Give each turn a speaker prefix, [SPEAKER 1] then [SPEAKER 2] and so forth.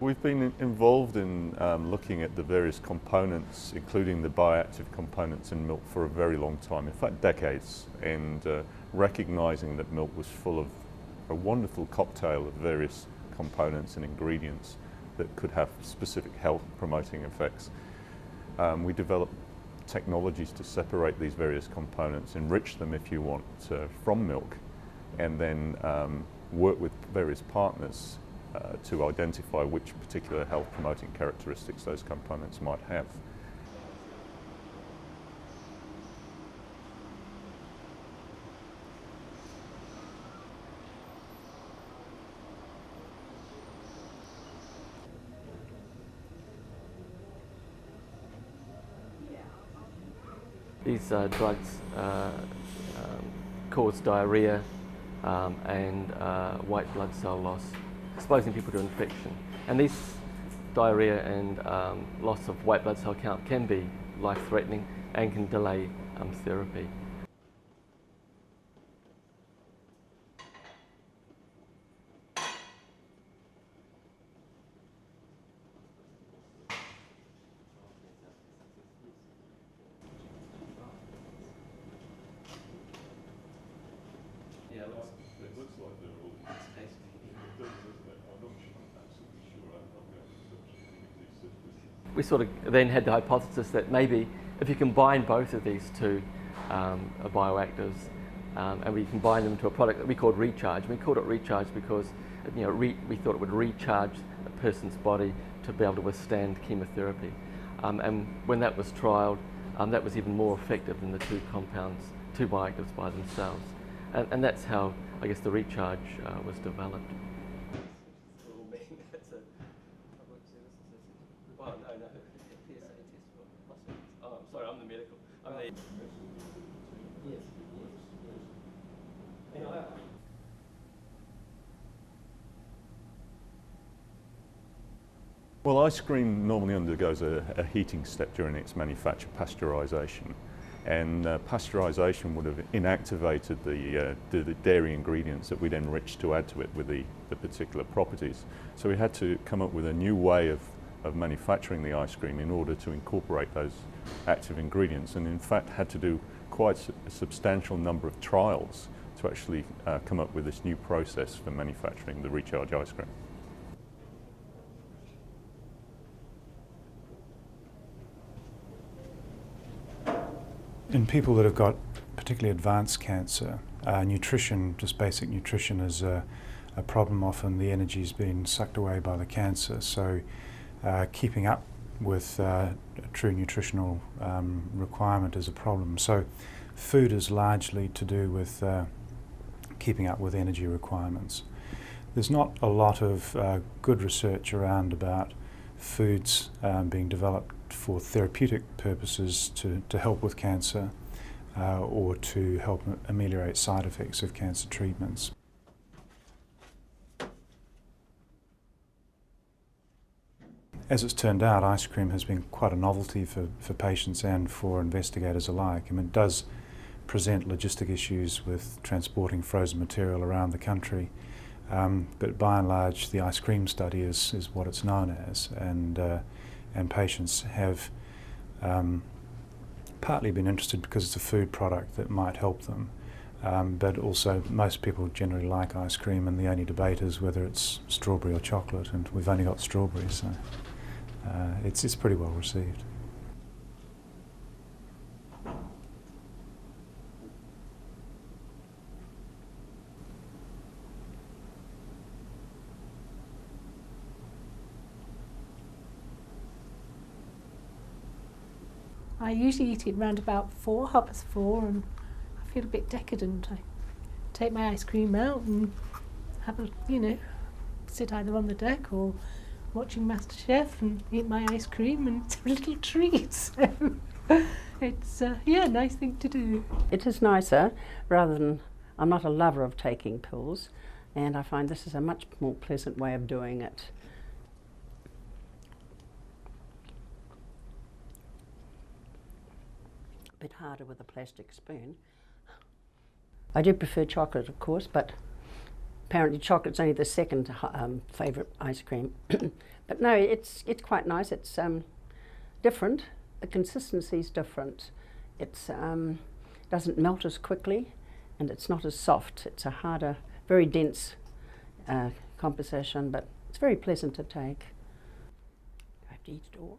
[SPEAKER 1] We've been involved in looking at the various components, including the bioactive components in milk, for a very long time, in fact decades, and recognising that milk was full of a wonderful cocktail of various components and ingredients that could have specific health promoting effects. We developed technologies to separate these various components, enrich them if you want, from milk, and then work with various partners to identify which particular health promoting characteristics those components might have.
[SPEAKER 2] These drugs cause diarrhoea and white blood cell loss, exposing people to infection. And these diarrhoea and loss of white blood cell count can be life-threatening and can delay therapy.
[SPEAKER 1] It looks like they're all tasty. It does, doesn't it? I'm not sure, I'm absolutely sure. I'm not going to
[SPEAKER 2] We sort of then had the hypothesis that maybe if you combine both of these two bioactives and we combine them to a product that we called Recharge. We called it Recharge because we thought it would recharge a person's body to be able to withstand chemotherapy. And when that was trialled, that was even more effective than the two compounds, two bioactives by themselves. And that's how, I guess, the Recharge was developed. Oh, I'm sorry, I'm the medical.
[SPEAKER 1] Well, ice cream normally undergoes a heating step during its manufacture, pasteurisation. And pasteurisation would have inactivated the dairy ingredients that we'd enriched to add to it with the particular properties. So we had to come up with a new way of manufacturing the ice cream in order to incorporate those active ingredients, and in fact had to do quite a substantial number of trials to actually come up with this new process for manufacturing the Recharge ice cream.
[SPEAKER 3] In people that have got particularly advanced cancer, nutrition, just basic nutrition, is a problem. Often the energy is being sucked away by the cancer, so keeping up with a true nutritional requirement is a problem. So food is largely to do with keeping up with energy requirements. There's not a lot of good research around about foods being developed for therapeutic purposes to help with cancer or to help ameliorate side effects of cancer treatments. As it's turned out, ice cream has been quite a novelty for patients and for investigators alike. I mean, it does present logistic issues with transporting frozen material around the country, but by and large the ice cream study is what it's known as, and patients have partly been interested because it's a food product that might help them, but also most people generally like ice cream, and the only debate is whether it's strawberry or chocolate, and we've only got strawberry, so it's pretty well received.
[SPEAKER 4] I usually eat it around about 4:30, and I feel a bit decadent. I take my ice cream out and have a, sit either on the deck or watching MasterChef and eat my ice cream, and it's a little treat. So it's a nice thing to do.
[SPEAKER 5] It is nicer rather than, I'm not a lover of taking pills, and I find this is a much more pleasant way of doing it. A bit harder with a plastic spoon. I do prefer chocolate, of course, but apparently chocolate's only the second favourite ice cream. But no, it's quite nice. It's different. The consistency's different. It's doesn't melt as quickly, and it's not as soft. It's a harder, very dense composition, but it's very pleasant to take. I have to eat it all.